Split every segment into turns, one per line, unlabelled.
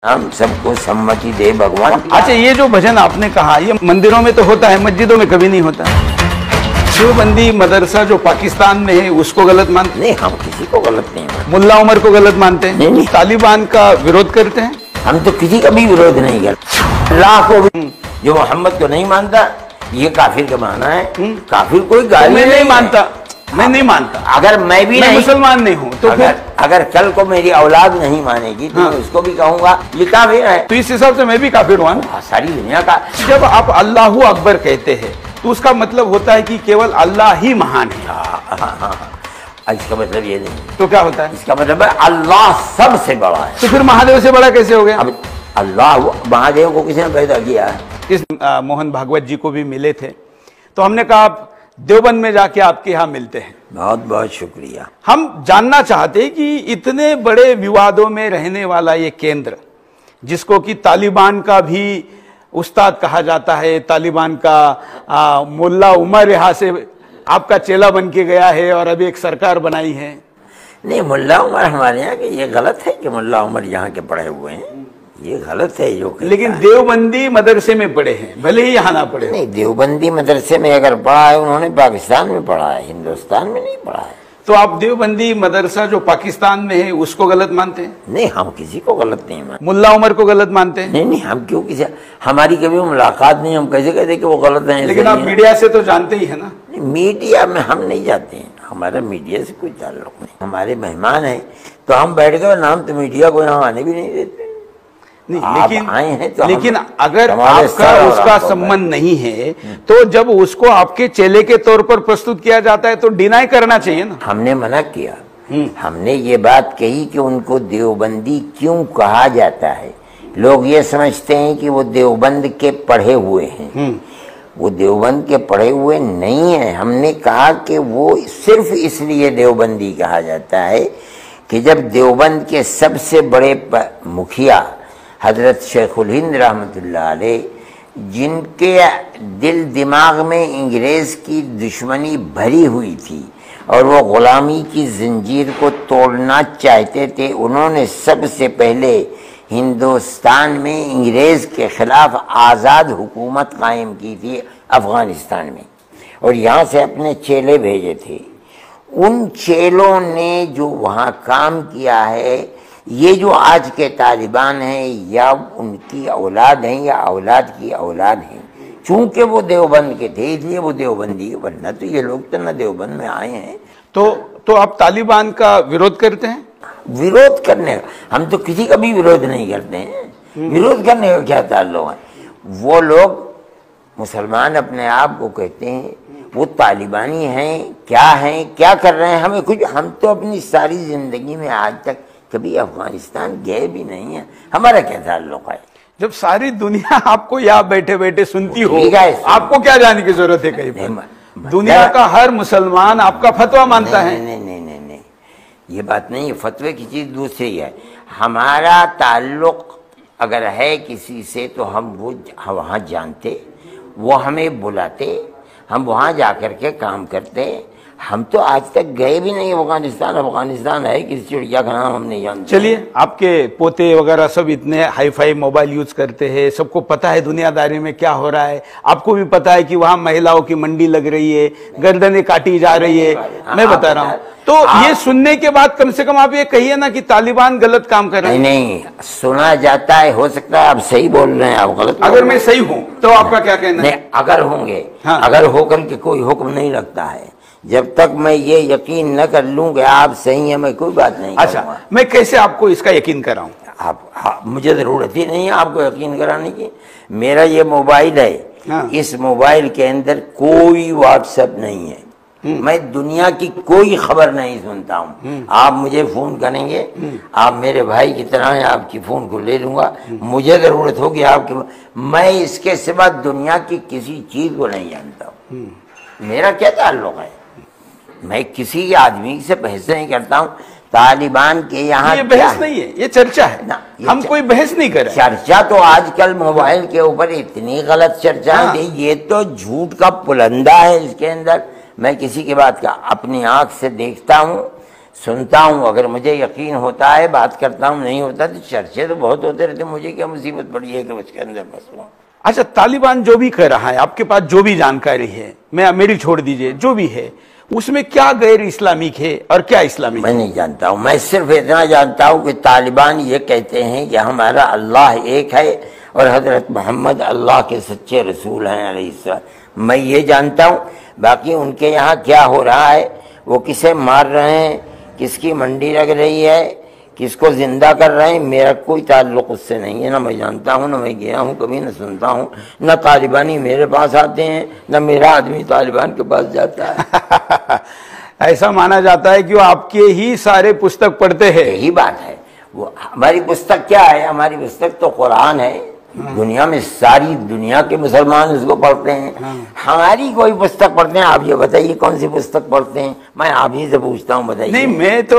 हम सबको सम्मति दे भगवान।
अच्छा, ये जो भजन आपने कहा ये मंदिरों में तो होता है, मस्जिदों में कभी नहीं होता। देवबंदी मदरसा जो पाकिस्तान में है उसको गलत मानते?
नहीं, हम किसी को गलत नहीं मानते।
मुल्ला उमर को गलत मानते हैं?
नहीं।
तालिबान का विरोध करते हैं?
हम तो किसी का भी विरोध नहीं करते। अल्लाह को भी जो मोहम्मद को नहीं मानता ये काफिर का माना है। काफिर कोई गाली
मैं नहीं मानता, मैं नहीं मानता।
अगर मैं भी नहीं
मुसलमान नहीं हूँ तो
अगर कल को मेरी औलाद नहीं मानेगी तो मैं उसको भी कहूंगा ये काफिर है।
तो इस हिसाब से मैं भी काफिर हुआ ना।
सारी दुनिया का।
जब आप अल्लाहू अकबर कहते हैं तो उसका मतलब होता है कि केवल अल्लाह ही महान है।
इसका मतलब ये नहीं।
तो क्या होता है?
इसका मतलब है अल्लाह सबसे बड़ा है।
तो फिर महादेव से बड़ा कैसे हो गया?
अब अल्लाह महादेव को किसने पैदा किया है?
इस मोहन भागवत जी को भी मिले थे तो हमने कहा आप देवबंद में जाके आपके यहाँ मिलते हैं।
बहुत बहुत शुक्रिया।
हम जानना चाहते हैं कि इतने बड़े विवादों में रहने वाला ये केंद्र, जिसको कि तालिबान का भी उस्ताद कहा जाता है, तालिबान का मुल्ला उमर यहाँ से आपका चेला बन के गया है और अभी एक सरकार बनाई है।
नहीं, मुल्ला उमर हमारे यहाँ के ये गलत है कि मुल्ला उमर यहाँ के पढ़े हुए हैं, ये गलत है जो। लेकिन
देवबंदी मदरसे में पढ़े हैं, भले ही यहाँ ना पढ़े।
नहीं, देवबंदी मदरसे में अगर पढ़ा है उन्होंने पाकिस्तान में पढ़ा है, हिंदुस्तान में नहीं पढ़ा है।
तो आप देवबंदी मदरसा जो पाकिस्तान में है उसको गलत मानते हैं?
नहीं, हम किसी को गलत नहीं मानते।
मुल्ला उमर को गलत मानते हैं?
नहीं, हम क्यों किसी, हमारी कभी मुलाकात नहीं, हम कैसे कहते कि वो गलत है।
लेकिन आप मीडिया से तो जानते ही है ना।
मीडिया में हम नहीं जाते हैं, हमारा मीडिया से कोई ताल्लुक नहीं। हमारे मेहमान हैं तो हम बैठ गए, नाम तो मीडिया को यहाँ आने भी नहीं देते।
नहीं,
लेकिन आए हैं तो
लेकिन अगर आपका उसका संबंध नहीं है तो जब उसको आपके चेले के तौर पर प्रस्तुत किया जाता है तो डिनाई करना चाहिए ना।
हमने मना किया। हमने ये बात कही कि उनको देवबंदी क्यों कहा जाता है। लोग ये समझते हैं कि वो देवबंद के पढ़े हुए हैं। वो देवबंद के पढ़े हुए नहीं है। हमने कहा कि वो सिर्फ इसलिए देवबंदी कहा जाता है कि जब देवबंद के सबसे बड़े मुखिया हजरत शेखुल हिंद रहमतुल्लाह अलैह, जिनके दिल दिमाग में अंग्रेज की दुश्मनी भरी हुई थी और वो गुलामी की जंजीर को तोड़ना चाहते थे, उन्होंने सबसे पहले हिंदुस्तान में अंग्रेज के खिलाफ आज़ाद हुकूमत कायम की थी अफगानिस्तान में, और यहाँ से अपने चेले भेजे थे। उन चेलों ने जो वहाँ काम किया है, ये जो आज के तालिबान हैं या उनकी औलाद हैं या औलाद की औलाद हैं, चूंकि वो देवबंद के थे इसलिए वो देवबंदी के, वरना तो ये लोग तो न देवबंद में आए हैं।
तो आप तालिबान का विरोध करते हैं?
विरोध करने का, हम तो किसी का भी विरोध नहीं करते हैं। विरोध करने का क्या ताल्लुक है? वो लोग मुसलमान अपने आप को कहते हैं, वो तालिबानी हैं, क्या कर रहे हैं हमें कुछ, हम तो अपनी सारी जिंदगी में आज तक कभी अफगानिस्तान गए भी नहीं है, हमारा क्या ताल्लुक है? जब
सारी दुनिया आपको यहाँ बैठे बैठे सुनती हो,
आपको
क्या जाने की जरूरत है? कहीं पर दुनिया का हर मुसलमान आपका फतवा मानता है।
नहीं, ये बात नहीं है। फतवे की चीज दूसरी है। हमारा ताल्लुक अगर है किसी से तो हम वो वहाँ जानते, वो हमें बुलाते, हम वहाँ जाकर के काम करते। हम तो आज तक गए भी नहीं अफगानिस्तान है किसी चिड़िया का नाम हम नहीं जानते।
चलिए, आपके पोते वगैरह सब इतने हाई फाई मोबाइल यूज करते हैं, सबको पता है दुनियादारी में क्या हो रहा है। आपको भी पता है कि वहाँ महिलाओं की मंडी लग रही है, गर्दनें काटी जा रही है। मैं बता रहा हूँ, तो ये सुनने के बाद कम से कम आप ये कहिए ना कि तालिबान गलत काम कर रहे हैं।
नहीं, सुना जाता है, हो सकता है आप सही बोल रहे हैं, आप गलत।
अगर मैं सही हूँ तो आपका क्या कहना है?
अगर होंगे, अगर होकर के कोई हुक्म नहीं लगता है, जब तक मैं ये यकीन न कर लूं कि आप सही हैं, मैं कोई बात नहीं।
अच्छा, मैं कैसे आपको इसका यकीन कराऊं?
मुझे जरूरत ही नहीं है आपको यकीन कराने की। मेरा ये मोबाइल है, इस मोबाइल के अंदर कोई व्हाट्सएप नहीं है। मैं दुनिया की कोई खबर नहीं सुनता हूँ। आप मुझे फोन करेंगे, आप मेरे भाई की तरह हैं, आपकी फोन को ले लूंगा। मुझे जरूरत होगी आपकी, मैं इसके सिवा दुनिया की किसी चीज को नहीं जानता हूँ। मेरा क्या ताल्लुक है? मैं किसी आदमी से बहस नहीं करता हूँ। तालिबान के यहाँ
ये बहस नहीं है, ये चर्चा है ना। हम कोई बहस नहीं कर रहे।
चर्चा तो आजकल मोबाइल के ऊपर इतनी गलत चर्चा है, ये तो झूठ का पुलंदा है। इसके अंदर मैं किसी की बात का अपनी आंख से देखता हूँ सुनता हूँ, अगर मुझे यकीन होता है बात करता हूँ, नहीं होता तो चर्चे तो बहुत होते रहते, मुझे क्या मुसीबत पड़ी है कि उसके अंदर फंस हूँ।
अच्छा, तालिबान जो भी कर रहा है, आपके पास जो भी जानकारी है, मैं मेरी छोड़ दीजिए, जो भी है उसमें क्या गैर इस्लामिक है और क्या इस्लामिक?
मैं नहीं जानता हूँ, मैं सिर्फ इतना जानता हूँ कि तालिबान ये कहते हैं कि हमारा अल्लाह एक है और हजरत मोहम्मद अल्लाह के सच्चे रसूल हैं अलैहिस्सलाम। मैं ये जानता हूँ, बाकी उनके यहाँ क्या हो रहा है, वो किसे मार रहे हैं, किसकी मंडी लग रही है, किसको जिंदा कर रहे हैं, मेरा कोई ताल्लुक उससे नहीं है। ना मैं जानता हूँ, ना मैं गया हूँ कभी, ना सुनता हूँ, ना तालिबानी मेरे पास आते हैं, ना मेरा आदमी तालिबान के पास जाता है।
ऐसा माना जाता है कि वो आपके ही सारे पुस्तक पढ़ते हैं।
यही बात है, वो हमारी पुस्तक क्या है, हमारी पुस्तक तो कुरान है। दुनिया में सारी दुनिया के मुसलमान उसको पढ़ते हैं। हमारी कोई पुस्तक पढ़ते हैं? आप ये बताइए कौन सी पुस्तक पढ़ते हैं? मैं आप ही से पूछता हूँ, बताइए।
नहीं,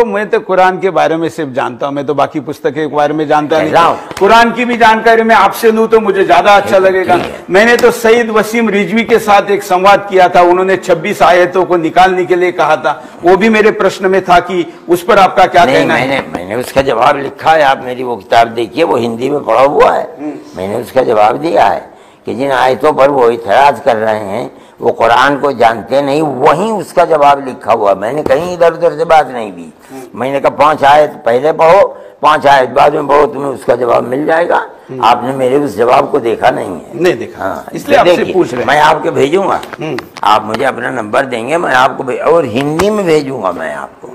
मैं तो कुरान के बारे में सिर्फ जानता हूँ, मैं तो बाकी पुस्तक के बारे में जानता नहीं। कुरान की भी जानकारी मैं आपसे लूँ तो मुझे ज्यादा अच्छा लगेगा। मैंने तो सईद वसीम रिजवी के साथ एक संवाद किया था, उन्होंने 26 आयतों को निकालने के लिए कहा था, वो भी मेरे प्रश्न में था कि उस पर आपका क्या कहना है?
मैंने उसका जवाब लिखा है, आप मेरी वो किताब देखिए, वो हिंदी में पढ़ा हुआ है। मैंने उसका जवाब दिया है कि जिन आयतों पर वो इतराज कर रहे हैं वो कुरान को जानते नहीं, वहीं उसका जवाब लिखा हुआ। मैंने कहीं इधर उधर से बात नहीं दी। मैंने कहा 5 आयत पहले पढ़ो, 5 आयत बाद में पढ़ो, तुम्हें उसका जवाब मिल जाएगा। आपने मेरे उस जवाब को देखा नहीं है।
नहीं देखा।
हाँ,
इसलिए आपसे पूछ रहे हैं।
मैं आपको भेजूंगा, आप मुझे अपना नंबर देंगे, मैं आपको और हिंदी में भेजूंगा मैं आपको।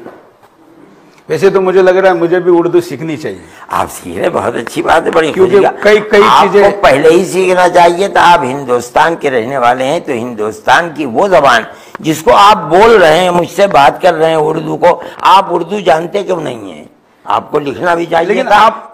वैसे तो मुझे लग रहा है मुझे भी उर्दू सीखनी चाहिए।
आप सीख रहे, बहुत अच्छी बात है, बड़ी
क्योंकि कई चीजें
पहले ही सीखना चाहिए था। आप हिंदुस्तान के रहने वाले हैं तो हिंदुस्तान की वो जबान जिसको आप बोल रहे हैं, मुझसे बात कर रहे हैं उर्दू को, आप उर्दू जानते क्यों नहीं है? आपको लिखना भी चाहिए,
लेकिन आप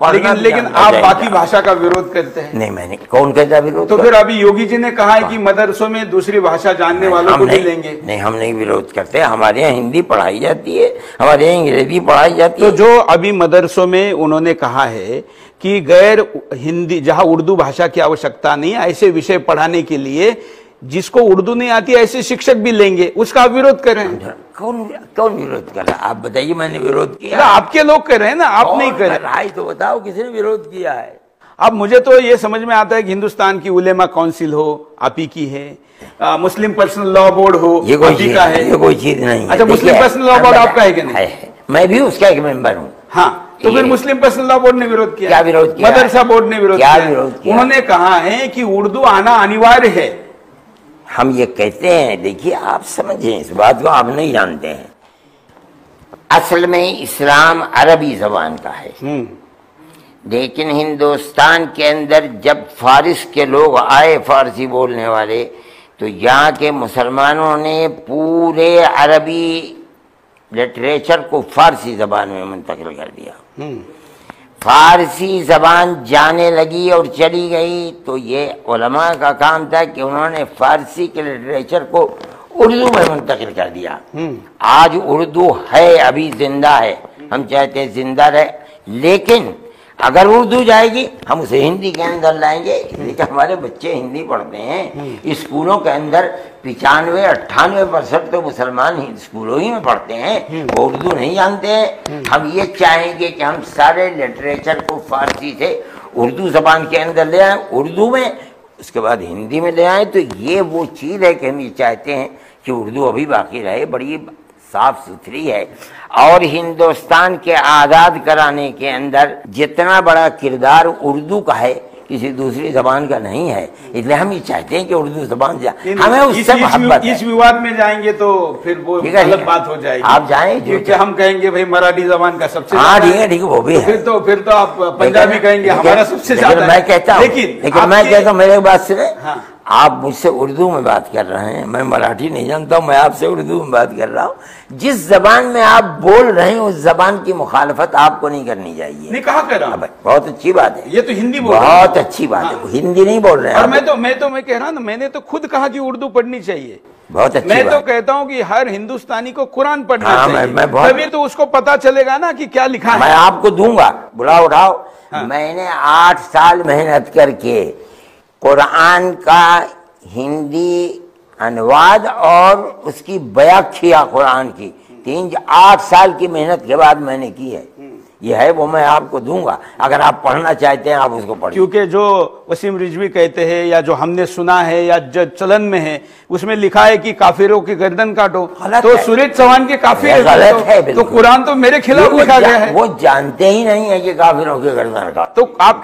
बाकी भाषा का विरोध करते हैं।
नहीं, मैंने कौन कहता विरोध?
तो फिर अभी योगी जी ने कहा है कि मदरसों में दूसरी भाषा जानने वालों को भी लेंगे।
नहीं, हम नहीं विरोध करते, हमारे यहाँ हिंदी पढ़ाई जाती है, हमारे यहाँ अंग्रेजी पढ़ाई जाती है।
तो जो अभी मदरसों में उन्होंने कहा है कि गैर हिंदी, जहाँ उर्दू भाषा की आवश्यकता नहीं है, ऐसे विषय पढ़ाने के लिए जिसको उर्दू नहीं आती ऐसे शिक्षक भी लेंगे, उसका आप विरोध कर रहे हैं।
कौन विरोध कर रहा है? आप बताइए, मैंने विरोध किया?
आपके लोग कर रहे हैं ना, आप नहीं कर रहे।
तो बताओ किसने विरोध किया है?
अब मुझे तो ये समझ में आता है कि हिंदुस्तान की उलेमा काउंसिल हो, आप ही की है, मुस्लिम पर्सनल लॉ बोर्ड हो,
ये कोई चीज
का है।
ये कोई चीज नहीं है।
अच्छा, मुस्लिम पर्सनल लॉ बोर्ड आपका है कि नहीं?
मैं भी उसका एक मेंबर हूँ।
हाँ, तो फिर मुस्लिम पर्सनल लॉ बोर्ड ने विरोध किया।
क्या विरोध किया?
मदरसा बोर्ड ने विरोध
किया।
उन्होंने कहा है कि उर्दू आना अनिवार्य है।
हम ये कहते हैं, देखिए आप समझें इस बात को, आप नहीं जानते हैं। असल में इस्लाम अरबी जबान का है, लेकिन हिंदुस्तान के अंदर जब फारिस के लोग आए, फारसी बोलने वाले, तो यहाँ के मुसलमानों ने पूरे अरबी लिटरेचर को फारसी जबान में मुंतकिल कर दिया। फारसी जबान जाने लगी और चली गई, तो ये उलमा का काम था कि उन्होंने फारसी के लिटरेचर को उर्दू में मुंतकिल कर दिया। आज उर्दू है, अभी जिंदा है, हम चाहते हैं जिंदा रहे, लेकिन अगर उर्दू जाएगी हम उसे हिंदी के अंदर लाएंगे। लेकिन हमारे बच्चे हिंदी पढ़ते हैं, स्कूलों के अंदर 95-98% तो मुसलमान स्कूलों ही में पढ़ते हैं, वो उर्दू नहीं जानते हैं। हम ये चाहेंगे कि हम सारे लिटरेचर को फारसी से उर्दू जबान के अंदर ले आए, उर्दू में, उसके बाद हिंदी में ले आए। तो ये वो चीज़ है कि हम ये चाहते हैं कि उर्दू अभी बाकी रहे, बड़ी साफ सुथरी है। और हिंदुस्तान के आज़ाद कराने के अंदर जितना बड़ा किरदार उर्दू का है, किसी दूसरी जबान का नहीं है। इसलिए हम ये चाहते हैं कि उर्दू जबान हमें उससे मोहब्बत है।
इस विवाद में जाएंगे तो फिर वो गलत बात हो जाएगी।
आप जाएं,
क्योंकि हम कहेंगे भाई मराठी जबान का सबसे,
हाँ ठीक है, वो भी है।
फिर तो आप पंजाबी कहेंगे हमारा सबसे ज्यादा।
मैं कहता हूँ, लेकिन मैं कहता हूँ, मेरे बात सुने, आप मुझसे उर्दू में बात कर रहे हैं, मैं मराठी नहीं जानता हूँ, मैं आपसे उर्दू में बात कर रहा हूँ। जिस जबान में आप बोल रहे हैं उस जबान की मुखालफत आपको नहीं करनी चाहिए।
नहीं, कहा कर रहा हूँ,
बहुत अच्छी बात है,
ये तो हिंदी बोल
बहुत अच्छी बात है, हिंदी नहीं बोल रहे हैं।
और मैं कह रहा हूँ ना, मैंने तो खुद कहा कि उर्दू पढ़नी चाहिए।
बहुत अच्छी
मैं तो कहता हूँ कि हर हिंदुस्तानी को कुरान पढ़ना चाहिए, तभी तो उसको पता चलेगा ना कि क्या लिखा है।
मैं आपको दूंगा, बुलाओ उठाओ। मैंने 8 साल मेहनत करके कुरान का हिंदी अनुवाद और उसकी व्याख्या कुरान की 8 साल की मेहनत के बाद मैंने की है। ये है वो मैं आपको दूंगा, अगर आप पढ़ना चाहते हैं आप उसको पढ़िए।
क्योंकि जो वसीम रिजवी कहते हैं या जो हमने सुना है या जो चलन में है उसमें लिखा है कि काफिरों की गर्दन काटो, तो सुरेश चौहान के काफिर
गलत है,
तो कुरान तो मेरे खिलाफ लिखा गया है।
वो जानते ही नहीं है कि काफिरों की गर्दन काटो।
तो आप